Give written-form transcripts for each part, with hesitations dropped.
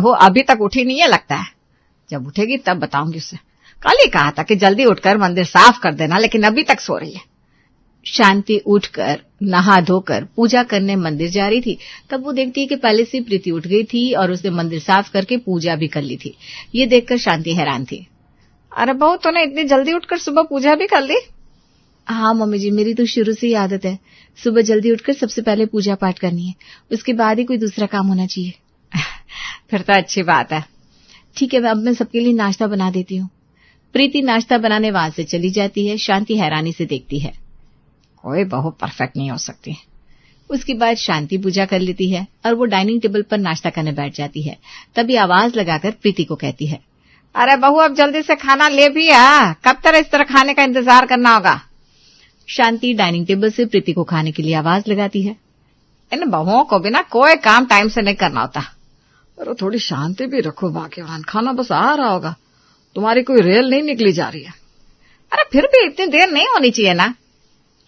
बहू अभी तक उठी नहीं है लगता है। जब उठेगी तब बताऊंगी उसे। कल ही कहा था कि जल्दी उठकर मंदिर साफ कर देना, लेकिन अभी तक सो रही है। शांति उठकर नहा धोकर पूजा करने मंदिर जा रही थी। तब वो देखती है कि पहले से प्रीति उठ गई थी और उसने मंदिर साफ करके पूजा भी कर ली थी। ये देखकर शांति हैरान थी। अरे बहू, तूने इतनी जल्दी उठकर सुबह पूजा भी कर ली? हाँ मम्मी जी, मेरी तो शुरू से ही आदत है, सुबह जल्दी उठकर सबसे पहले पूजा पाठ करनी है, उसके बाद ही कोई दूसरा काम होना चाहिए। फिर तो अच्छी बात है। ठीक है, अब मैं सबके लिए नाश्ता बना देती हूँ। प्रीति नाश्ता बनाने वहां से चली जाती है। शांति हैरानी से देखती है। कोई बहू परफेक्ट नहीं हो सकती। उसके बाद शांति पूजा कर लेती है और वो डाइनिंग टेबल पर नाश्ता करने बैठ जाती है। तभी आवाज लगाकर प्रीति को कहती है, अरे बहू, अब जल्दी से खाना ले भी आ, कब तक इस तरह खाने का इंतजार करना होगा। शांति डाइनिंग टेबल से प्रीति को खाने के लिए आवाज लगाती है। इन बहुओं को भी ना कोई काम टाइम से नहीं करना होता। अरे थोड़ी शांति भी रखो भाग्यवान, खाना बस आ रहा होगा, तुम्हारी कोई रेल नहीं निकली जा रही है। अरे फिर भी इतनी देर नहीं होनी चाहिए ना।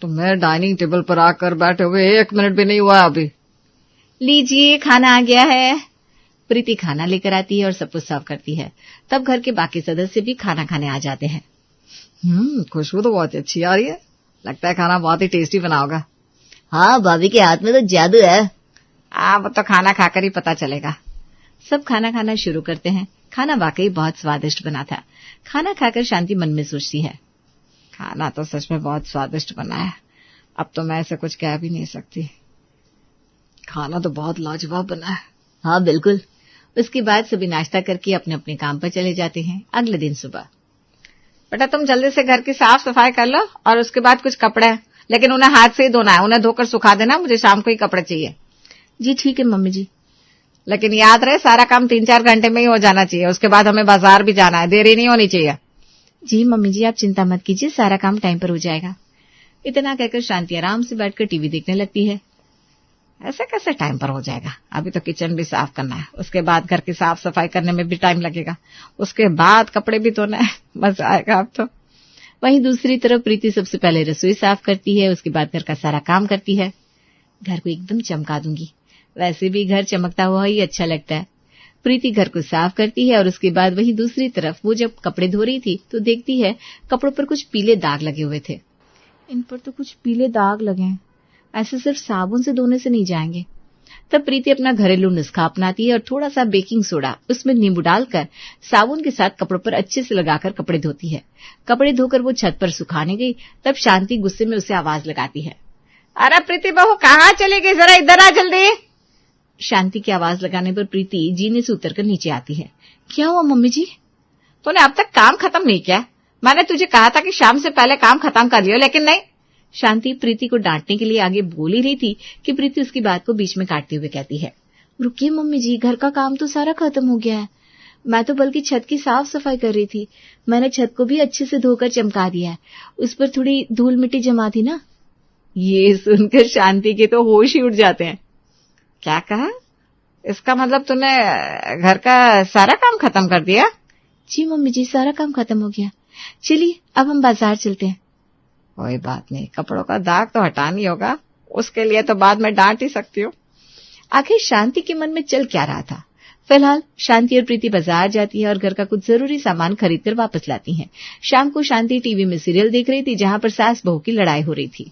तो मैं डाइनिंग टेबल पर आकर बैठे हुए 1 मिनट भी नहीं हुआ अभी। लीजिए, खाना आ गया है। प्रीति खाना लेकर आती है और सब कुछ सर्व करती है। तब घर के बाकी सदस्य भी खाना खाने आ जाते हैं। खुशबू तो बहुत अच्छी आ रही है, लगता है खाना बहुत ही टेस्टी बना होगा। हाँ, भाभी के हाथ में तो जादू है। वो तो खाना खाकर ही पता चलेगा। सब खाना खाना शुरू करते हैं। खाना वाकई बहुत स्वादिष्ट बना था। खाना खाकर शांति मन में सोचती है, खाना तो सच में बहुत स्वादिष्ट बना है, अब तो मैं ऐसे कुछ कह भी नहीं सकती। खाना तो बहुत लाजवाब बना है। हाँ बिल्कुल। उसके बाद सभी नाश्ता करके अपने अपने काम पर चले जाते हैं। अगले दिन सुबह, बेटा तुम जल्दी से घर की साफ सफाई कर लो और उसके बाद कुछ कपड़े, लेकिन उन्हें हाथ से ही धोना है, उन्हें धोकर सुखा देना, मुझे शाम को ही कपड़े चाहिए। जी ठीक है मम्मी जी। लेकिन याद रहे, सारा काम 3-4 घंटे में ही हो जाना चाहिए, उसके बाद हमें बाजार भी जाना है, देरी नहीं होनी चाहिए। जी मम्मी जी, आप चिंता मत कीजिए, सारा काम टाइम पर हो जाएगा। इतना कहकर शांति आराम से बैठकर टीवी देखने लगती है। ऐसे कैसे टाइम पर हो जाएगा, अभी तो किचन भी साफ करना है, उसके बाद घर की साफ सफाई करने में भी टाइम लगेगा, उसके बाद कपड़े भी धोना है, मजा आएगा अब तो। वहीं दूसरी तरफ प्रीति सबसे पहले रसोई साफ करती है, उसके बाद घर का सारा काम करती है। घर को एकदम चमका दूंगी, वैसे भी घर चमकता हुआ ही अच्छा लगता है। प्रीति घर को साफ करती है और उसके बाद वहीं दूसरी तरफ वो जब कपड़े धो रही थी तो देखती है कपड़ों पर कुछ पीले दाग लगे हुए थे। इन पर तो कुछ पीले दाग लगे हैं, ऐसे सिर्फ साबुन से धोने से नहीं जाएंगे। तब प्रीति अपना घरेलू नुस्खा अपनाती है और थोड़ा सा बेकिंग सोडा उसमें नींबू डालकर साबुन के साथ कपड़ों पर अच्छे से लगाकर कपड़े धोती है। कपड़े धोकर वो छत पर सुखाने गई, तब शांति गुस्से में उसे आवाज लगाती है, अरे प्रीति बहू कहाँ चली गई, जरा इधर आ जल्दी। शांति की आवाज लगाने पर प्रीति जीने से उतरकर नीचे आती है। क्या हुआ मम्मी जी? तूने अब तक काम खत्म नहीं किया, मैंने तुझे कहा था कि शाम से पहले काम खत्म कर लियो, लेकिन नहीं। शांति प्रीति को डांटने के लिए आगे बोल ही रही थी कि प्रीति उसकी बात को बीच में काटते हुए कहती है, रुकिए मम्मी जी, घर का काम तो सारा खत्म हो गया है, मैं तो बल्कि छत की साफ सफाई कर रही थी, मैंने छत को भी अच्छे से धोकर चमका दिया है, उस पर थोड़ी धूल मिट्टी जमा थी ना। ये सुनकर शांति के तो होश ही उड़ जाते हैं। क्या कहा? इसका मतलब तूने घर का सारा काम खत्म कर दिया? जी मम्मी जी, सारा काम खत्म हो गया, चलिए अब हम बाजार चलते हैं। कोई बात नहीं, कपड़ों का दाग तो हटानी होगा, उसके लिए तो बाद में डांट ही सकती हूँ। आखिर शांति के मन में चल क्या रहा था? फिलहाल शांति और प्रीति बाजार जाती है और घर का कुछ जरूरी सामान खरीद कर वापस लाती हैं। शाम को शांति टीवी में सीरियल देख रही थी जहाँ पर सास बहू की लड़ाई हो रही थी।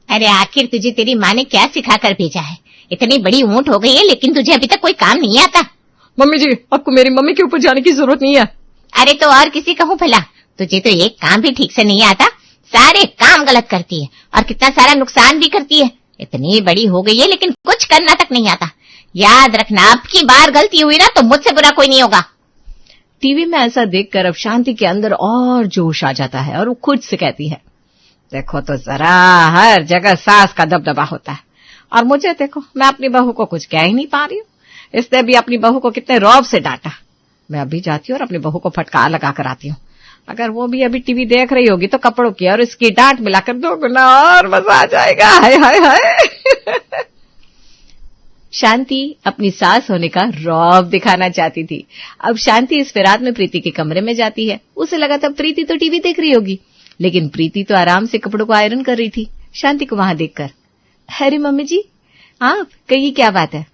अरे आखिर तुझे तेरी माँ ने क्या सिखा कर भेजा है? इतनी बड़ी ऊँट हो गई है लेकिन तुझे अभी तक कोई काम नहीं आता। मम्मी जी, आपको मेरी मम्मी के ऊपर जाने की जरूरत नहीं है। अरे तो और किसी कहूँ भला, तुझे तो एक काम भी ठीक से नहीं आता, सारे काम गलत करती है और कितना सारा नुकसान भी करती है। इतनी बड़ी हो गई है लेकिन कुछ करना तक नहीं आता। याद रखना, अब की बार गलती हुई ना तो मुझसे बुरा कोई नहीं होगा। टीवी में ऐसा देखकर अब शांति के अंदर और जोश आ जाता है और वो खुद से कहती है, देखो तो जरा, हर जगह सास का दबदबा होता है और मुझे देखो, मैं अपनी बहू को कुछ कह ही नहीं पा रही हूँ। इसने भी अपनी बहू को कितने रौब से डांटा। मैं अभी जाती हूँ और अपनी बहू को फटकार लगा कर आती हूँ। अगर वो भी अभी टीवी देख रही होगी तो कपड़ों की और इसकी डांट मिलाकर 2 गुना और मजा आ जाएगा। हाय हाय हाय। शांति अपनी सास होने का रौब दिखाना चाहती थी। अब शांति इस फिरात में प्रीति के कमरे में जाती है। उसे लगा था प्रीति तो टीवी देख रही होगी, लेकिन प्रीति तो आराम से कपड़ों को आयरन कर रही थी। शांति को वहां देखकर, अरे मम्मी जी, आप कहिए क्या बात है?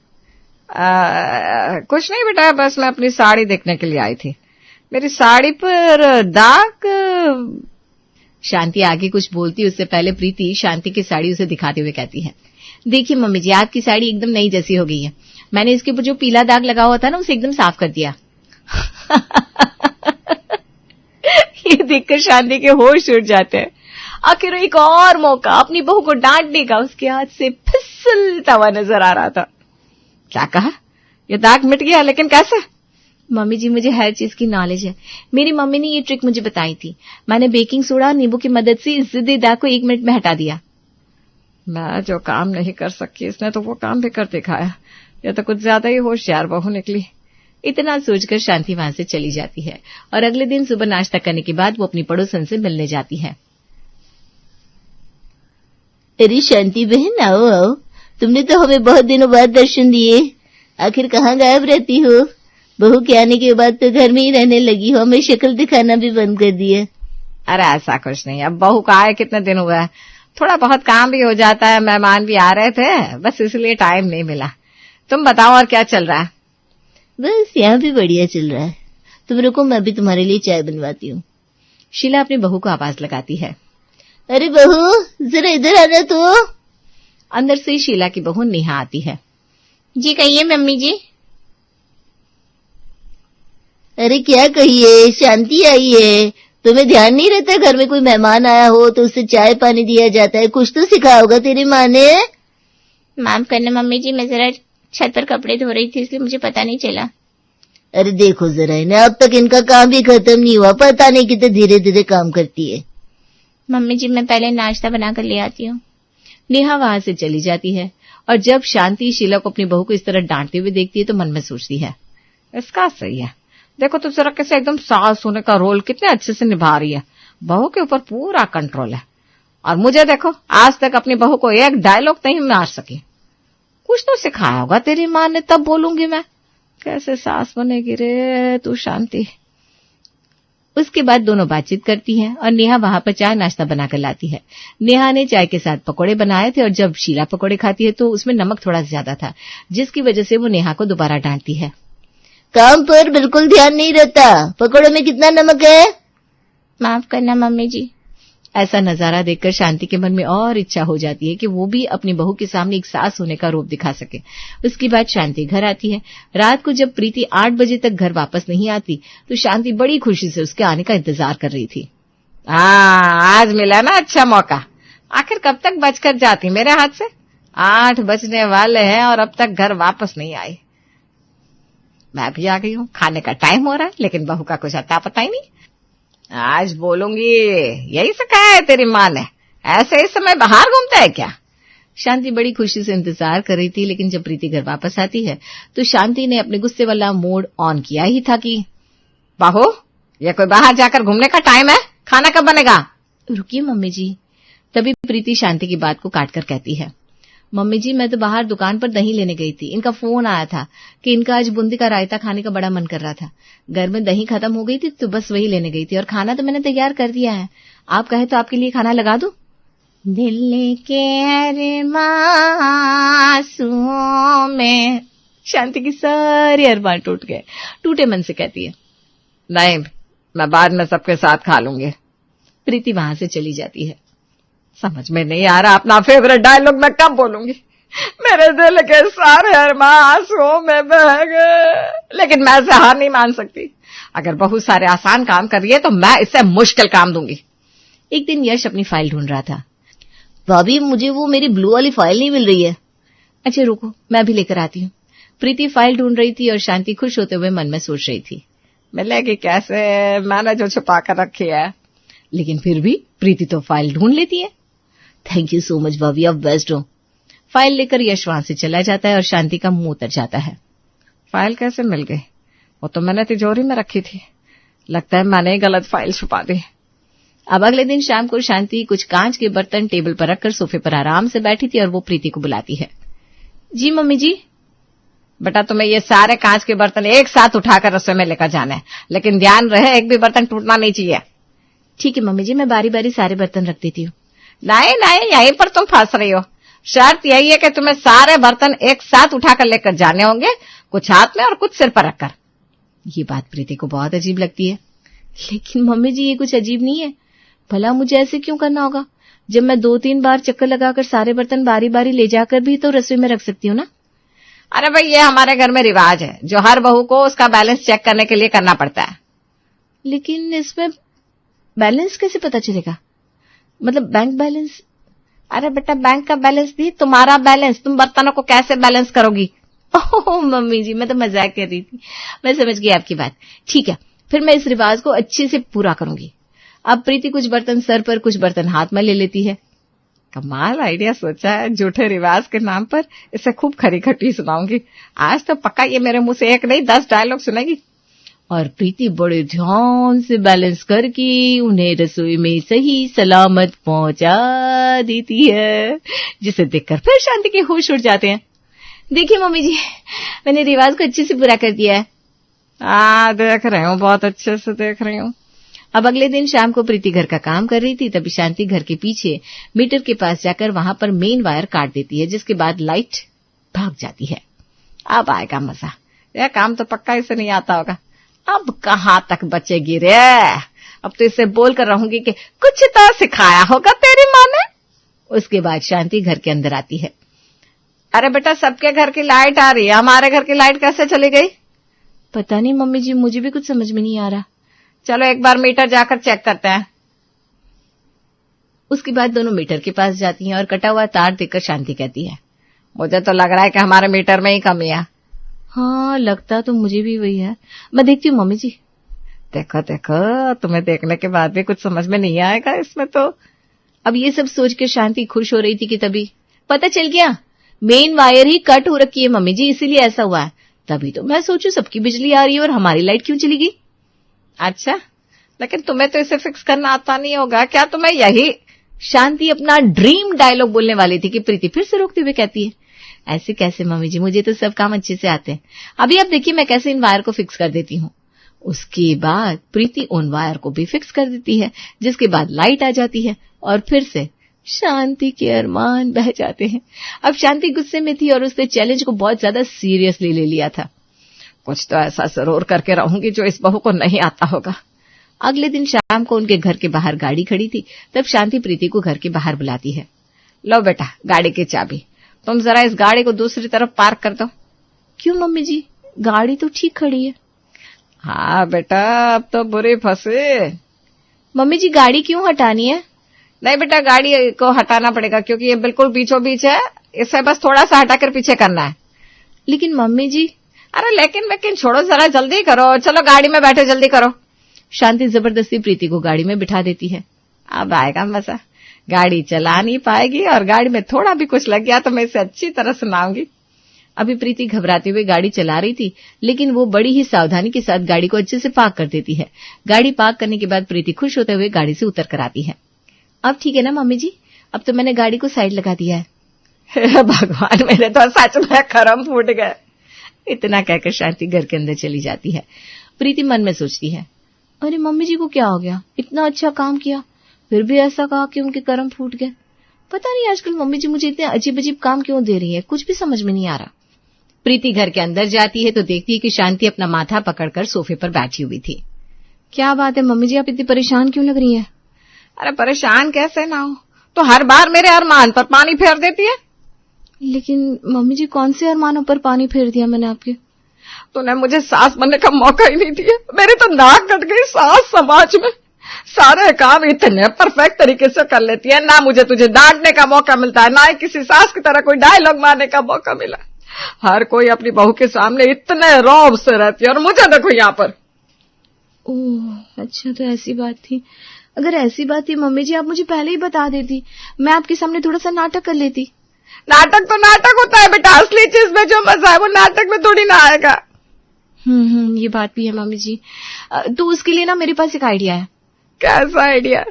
कुछ नहीं बेटा, बस मैं अपनी साड़ी देखने के लिए आई थी। मेरी साड़ी पर दाग। शांति आगे कुछ बोलती उससे पहले प्रीति शांति की साड़ी उसे दिखाते हुए कहती है, देखिए मम्मी जी, आपकी साड़ी एकदम नई जैसी हो गई है। मैंने इसके ऊपर जो पीला दाग लगा हुआ था ना, उसे एकदम साफ कर दिया। ये देखकर शांति के होश उड़ जाते हैं। आखिर एक और मौका अपनी बहू को डांटने का उसके हाथ से फिसलता हुआ नजर आ रहा था। क्या कहा? ये दाग मिट गया, लेकिन कैसे? मम्मी जी, मुझे हर चीज की नॉलेज है। मेरी मम्मी ने ये ट्रिक मुझे बताई थी। मैंने बेकिंग सोडा और नींबू की मदद से इस जिद्दी दाग को 1 मिनट में हटा दिया। मैं जो काम नहीं कर सकी, इसने तो वो काम भी कर दिखाया। यह तो कुछ ज्यादा ही होशियार बहू निकली। इतना सोचकर शांति वहां से चली जाती है और अगले दिन सुबह नाश्ता करने के बाद वो अपनी पड़ोसन से मिलने जाती है। अरे शांति बहन, आओ आओ, तुमने तो हमें बहुत दिनों बाद दर्शन दिए। आखिर कहाँ गायब रहती हो? बहू के आने के बाद तो घर में ही रहने लगी हो, हमें शक्ल दिखाना भी बंद कर दिया। अरे ऐसा कुछ नहीं, अब बहू का आए कितने दिन हुआ है, थोड़ा बहुत काम भी हो जाता है, मेहमान भी आ रहे थे, बस इसलिए टाइम नहीं मिला। तुम बताओ और क्या चल रहा है? बस यहाँ भी बढ़िया चल रहा है। तुम रुको, मैं भी तुम्हारे लिए चाय बनवाती हूँ। शीला अपनी बहू को आवाज लगाती है। अरे बहू, जरा इधर आना तो। अंदर से शीला की बहू नेहा आती है। जी कहिए मम्मी जी। अरे क्या कहिए, शांति आई है। तुम्हें ध्यान नहीं रहता घर में कोई मेहमान आया हो तो उसे चाय पानी दिया जाता है? कुछ तो सिखाया होगा तेरी माँ ने। माफ करना मम्मी जी, मैं जरा छत पर कपड़े धो रही थी, इसलिए मुझे पता नहीं चला। अरे देखो जरा इन्हें, अब तक इनका काम भी खत्म नहीं हुआ, पता नहीं कितने धीरे धीरे काम करती है। मम्मी जी, मैं पहले नाश्ता बनाकर ले आती हूँ। नेहा वहां से चली जाती है और जब शांति शीला को अपनी बहू को इस तरह डांटते हुए देखती है तो मन में सोचती है, इसका सही है। देखो तो जरा कैसे एकदम सास होने का रोल कितने अच्छे से निभा रही है। बहू के ऊपर पूरा कंट्रोल है। और मुझे देखो, आज तक अपनी बहू को एक डायलॉग नहीं मार सकी। कुछ तो सिखाया होगा तेरी माँ ने, तब बोलूंगी मैं। कैसे सास बनेगी रे तू शांति। उसके बाद दोनों बातचीत करती हैं और नेहा वहां पर चाय नाश्ता बनाकर लाती है। नेहा ने चाय के साथ पकोड़े बनाए थे और जब शीला पकोड़े खाती है तो उसमें नमक थोड़ा ज्यादा था, जिसकी वजह से वो नेहा को दोबारा डांटती है। काम पर बिल्कुल ध्यान नहीं रहता, पकोड़े में कितना नमक है? माफ करना मम्मी जी। ऐसा नजारा देखकर शांति के मन में और इच्छा हो जाती है कि वो भी अपनी बहू के सामने एक सास होने का रूप दिखा सके। उसके बाद शांति घर आती है। रात को जब प्रीति 8 बजे तक घर वापस नहीं आती तो शांति बड़ी खुशी से उसके आने का इंतजार कर रही थी। आज मिला ना अच्छा मौका। आखिर कब तक बचकर जाती मेरे हाथ से? 8 बजने वाले हैं और अब तक घर वापस नहीं आई। मैं भी आ गई हूँ, खाने का टाइम हो रहा है, लेकिन बहू का कुछ अता पता ही नहीं। आज बोलूंगी, यही सिखाया है तेरी माँ ने, ऐसे इस समय बाहर घूमता है क्या? शांति बड़ी खुशी से इंतजार कर रही थी, लेकिन जब प्रीति घर वापस आती है तो शांति ने अपने गुस्से वाला मोड ऑन किया ही था कि बहू, ये कोई बाहर जाकर घूमने का टाइम है? खाना कब बनेगा? रुकिए मम्मी जी। तभी प्रीति शांति की बात को काटकर कहती है, मम्मी जी मैं तो बाहर दुकान पर दही लेने गई थी। इनका फोन आया था कि इनका आज बूंदी का रायता खाने का बड़ा मन कर रहा था। घर में दही खत्म हो गई थी तो बस वही लेने गई थी और खाना तो मैंने तैयार कर दिया है। आप कहे तो आपके लिए खाना लगा दूं? दिल के अरमां में शांति की सारी अरमान टूट गए। टूटे मन से कहती है, नहीं, मैं बाद में सबके साथ खा लूंगी। प्रीति वहां से चली जाती है। समझ में नहीं आ रहा अपना फेवरेट डायलॉग मैं कब बोलूंगी। मेरे दिल के सारे अरमां आंसुओं में बह गए, लेकिन मैं इसे हार नहीं मान सकती। अगर बहुत सारे आसान काम कर रही है तो मैं इससे मुश्किल काम दूंगी। एक दिन यश अपनी फाइल ढूंढ रहा था। भाभी, मुझे वो मेरी ब्लू वाली फाइल नहीं मिल रही है। अच्छा रुको, मैं भी लेकर आती हूँ। प्रीति फाइल ढूंढ रही थी और शांति खुश होते हुए मन में सोच रही थी, मिलेगी कैसे, मैंने जो छुपा कर रखी है। लेकिन फिर भी प्रीति तो फाइल ढूंढ लेती है। थैंक यू सो मच भाभी, आप बेस्ट हो। फाइल लेकर यश वहां से चला जाता है और शांति का मुंह उतर जाता है। फाइल कैसे मिल गई? वो तो मैंने तिजोरी में रखी थी। लगता है मैंने गलत फाइल छुपा दी। अब अगले दिन शाम को शांति कुछ कांच के बर्तन टेबल पर रखकर सोफे पर आराम से बैठी थी और वो प्रीति को बुलाती है। जी मम्मी जी। बेटा, तुम्हें ये सारे कांच के बर्तन एक साथ उठाकर रसोई में लेकर जाना है, लेकिन ध्यान रहे एक भी बर्तन टूटना नहीं चाहिए। ठीक है मम्मी जी, मैं बारी बारी सारे बर्तन रख देती हूँ। नहीं नहीं, यहीं पर तुम फंस रही हो। शर्त यही है कि तुम्हें सारे बर्तन एक साथ उठाकर लेकर जाने होंगे, कुछ हाथ में और कुछ सिर पर रखकर। ये बात प्रीति को बहुत अजीब लगती है। लेकिन मम्मी जी, ये कुछ अजीब नहीं है। भला मुझे ऐसे क्यों करना होगा, जब मैं 2-3 बार चक्कर लगाकर सारे बर्तन बारी बारी ले जाकर भी तो रसोई में रख सकती हूँ ना। अरे भाई, ये हमारे घर में रिवाज है जो हर बहू को उसका बैलेंस चेक करने के लिए करना पड़ता है। लेकिन इसमें बैलेंस कैसे पता चलेगा, मतलब बैंक बैलेंस? अरे बेटा, बैंक का बैलेंस नहीं, तुम्हारा बैलेंस। तुम बर्तनों को कैसे बैलेंस करोगी? ओह मम्मी जी, मैं तो मजाक कर रही थी। मैं समझ गई आपकी बात। ठीक है, फिर मैं इस रिवाज को अच्छे से पूरा करूंगी। अब प्रीति कुछ बर्तन सर पर, कुछ बर्तन हाथ में ले लेती है। कमाल आइडिया सोचा है, झूठे रिवाज के नाम पर इसे खूब खरी खटी सुनाऊंगी। आज तो पक्का ये मेरे मुंह से 1 नहीं 10 डायलॉग सुनेगी। और प्रीति बड़े ध्यान से बैलेंस करके उन्हें रसोई में सही सलामत पहुंचा देती है, जिसे देखकर फिर शांति के होश उड़ जाते हैं। देखिए मम्मी जी, मैंने रिवाज को अच्छे से पूरा कर दिया है। देख रही हूँ, बहुत अच्छे से देख रही हूँ। अब अगले दिन शाम को प्रीति घर का काम कर रही थी, तभी शांति घर के पीछे मीटर के पास जाकर वहां पर मेन वायर काट देती है, जिसके बाद लाइट भाग जाती है। अब आएगा मजा। यह काम तो पक्का इसे नहीं आता होगा। अब कहाँ तक बचेगी रे? अब तो इसे बोल कर रहूंगी कि कुछ तो सिखाया होगा तेरी माँ ने। उसके बाद शांति घर के अंदर आती है। अरे बेटा, सबके घर की लाइट आ रही है, हमारे घर की लाइट कैसे चली गई? पता नहीं मम्मी जी, मुझे भी कुछ समझ में नहीं आ रहा। चलो एक बार मीटर जाकर चेक करते हैं। उसके बाद दोनों मीटर के पास जाती हैं और कटा हुआ तार देखकर शांति कहती है, मुझे तो लग रहा है कि हमारे मीटर में ही कमी है। हाँ, लगता तो मुझे भी वही है। मैं देखती हूँ मम्मी जी। देखो देखो, तुम्हें देखने के बाद भी कुछ समझ में नहीं आएगा इसमें तो। अब ये सब सोचकर शांति खुश हो रही थी कि तभी पता चल गया, मेन वायर ही कट हो रखी है मम्मी जी, इसीलिए ऐसा हुआ है। तभी तो मैं सोचू सबकी बिजली आ रही है और हमारी लाइट क्यों चली गई। अच्छा, लेकिन तुम्हें तो इसे फिक्स करना आता नहीं होगा क्या? तुम्हें यही। शांति अपना ड्रीम डायलॉग बोलने वाली थी कि प्रीति फिर से रोकते हुए कहती है, ऐसे कैसे मम्मी जी, मुझे तो सब काम अच्छे से आते हैं। अभी आप देखिए मैं कैसे इन वायर को फिक्स कर देती हूँ। उसके बाद प्रीति उन वायर को भी फिक्स कर देती है, जिसके बाद लाइट आ जाती है और फिर से शांति के अरमान बह जाते हैं। अब शांति गुस्से में थी और उसने चैलेंज को बहुत ज्यादा सीरियसली ले लिया था। कुछ तो ऐसा जरूर करके रहूंगी जो इस बहू को नहीं आता होगा। अगले दिन शाम को उनके घर के बाहर गाड़ी खड़ी थी, तब शांति प्रीति को घर के बाहर बुलाती है। लो बेटा, गाड़ी की चाबी। तुम जरा इस गाड़ी को दूसरी तरफ पार्क कर दो। क्यों मम्मी जी, गाड़ी तो ठीक खड़ी है। हाँ बेटा, अब तो बुरी फंसे। मम्मी जी, गाड़ी क्यों हटानी है? नहीं बेटा, गाड़ी को हटाना पड़ेगा क्योंकि ये बिल्कुल बीचों बीच है, इसे बस थोड़ा सा हटाकर पीछे करना है। लेकिन मम्मी जी। अरे लेकिन छोड़ो, जरा जल्दी करो। चलो गाड़ी में बैठो, जल्दी करो। शांति जबरदस्ती प्रीति को गाड़ी में बिठा देती है। अब आएगा मजा। गाड़ी चला नहीं पाएगी और गाड़ी में थोड़ा भी कुछ लग गया तो मैं इसे अच्छी तरह सुनाऊंगी। अभी प्रीति घबराते हुए गाड़ी चला रही थी, लेकिन वो बड़ी ही सावधानी के साथ गाड़ी को अच्छे से पार्क कर देती है। गाड़ी पार्क करने के बाद प्रीति खुश होते हुए गाड़ी से उतर कर आती है। अब ठीक है ना मम्मी जी, अब तो मैंने गाड़ी को साइड लगा दिया है। हे भगवान, मेरे तो सच में करम फूट गए। इतना कहकर शांति घर के अंदर चली जाती है। प्रीति मन में सोचती है, अरे मम्मी जी को क्या हो गया, इतना अच्छा काम किया फिर भी ऐसा कहा कि उनके कर्म फूट गए। पता नहीं आजकल मम्मी जी मुझे इतने अजीब अजीब काम क्यों दे रही है, कुछ भी समझ में नहीं आ रहा। प्रीति घर के अंदर जाती है तो देखती है कि शांति अपना माथा पकड़कर सोफे पर बैठी हुई थी। क्या बात है मम्मी जी, आप इतनी परेशान क्यों लग रही है? अरे परेशान कैसे ना हो, तो हर बार मेरे अरमान पर पानी फेर देती है। लेकिन मम्मी जी, कौन से अरमानों पर पानी फेर दिया मैंने आपके? तूने मुझे सास बनने का मौका ही नहीं दिया। मेरी तो नाक कट गई सास समाज में। सारे काम इतने परफेक्ट तरीके से कर लेती है, ना मुझे तुझे डांटने का मौका मिलता है, ना ही किसी सास की तरह कोई डायलॉग मारने का मौका मिला। हर कोई अपनी बहू के सामने इतने रौब से रहती है और मुझे देखो यहाँ पर। ओह अच्छा, तो ऐसी बात थी। अगर ऐसी बात थी मम्मी जी, आप मुझे पहले ही बता देती, मैं आपके सामने थोड़ा सा नाटक कर लेती। नाटक तो नाटक होता है बेटा, असली चीज में जो मजा है वो नाटक में थोड़ी ना आएगा। ये बात भी है मम्मी जी। तो उसके लिए ना मेरे पास एक आइडिया है। कैसा आइडिया?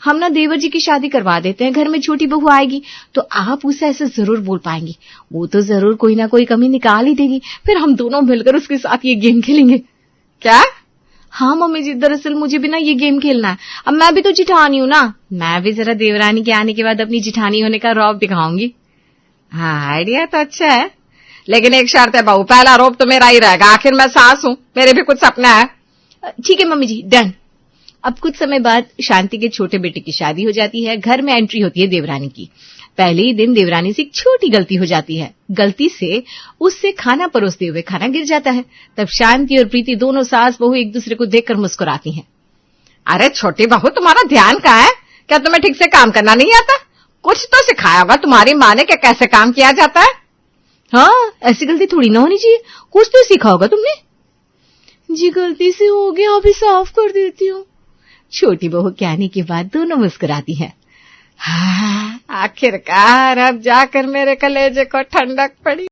हम ना देवर जी की शादी करवा देते हैं, घर में छोटी बहू आएगी तो आप उसे ऐसे जरूर बोल पाएंगी, वो तो जरूर कोई ना कोई कमी निकाल ही देगी, फिर हम दोनों मिलकर उसके साथ ये गेम खेलेंगे। क्या? हाँ मम्मी जी, दरअसल मुझे भी ना ये गेम खेलना है। अब मैं भी तो जिठानी हूँ ना, मैं भी जरा देवरानी के आने के बाद अपनी जिठानी होने का रौब दिखाऊंगी। हाँ, आइडिया तो अच्छा है, लेकिन एक शर्त है बहू, पहला आरोप तो मेरा ही रहेगा, आखिर मैं सास हूं, मेरे भी कुछ सपने हैं। ठीक है मम्मी जी, डन। अब कुछ समय बाद शांति के छोटे बेटे की शादी हो जाती है। घर में एंट्री होती है देवरानी की। पहले ही दिन देवरानी से एक छोटी गलती हो जाती है। गलती से उससे खाना परोसते हुए खाना गिर जाता है। तब शांति और प्रीति दोनों सास बहू एक दूसरे को देखकर मुस्कुराती हैं। अरे छोटी बहू, तुम्हारा ध्यान कहाँ है? क्या तुम्हें ठीक से काम करना नहीं आता? कुछ तो सिखाया होगा तुम्हारी माँ ने कि कैसे काम किया जाता है। हाँ, ऐसी गलती थोड़ी ना होनी चाहिए, कुछ तो सीखा होगा तुमने। जी गलती से हो गया, अभी साफ कर देती हूँ। छोटी बहू के आने के बाद दोनों मुस्कुराती हैं। हाँ, आखिरकार अब जाकर मेरे कलेजे को ठंडक पड़ी।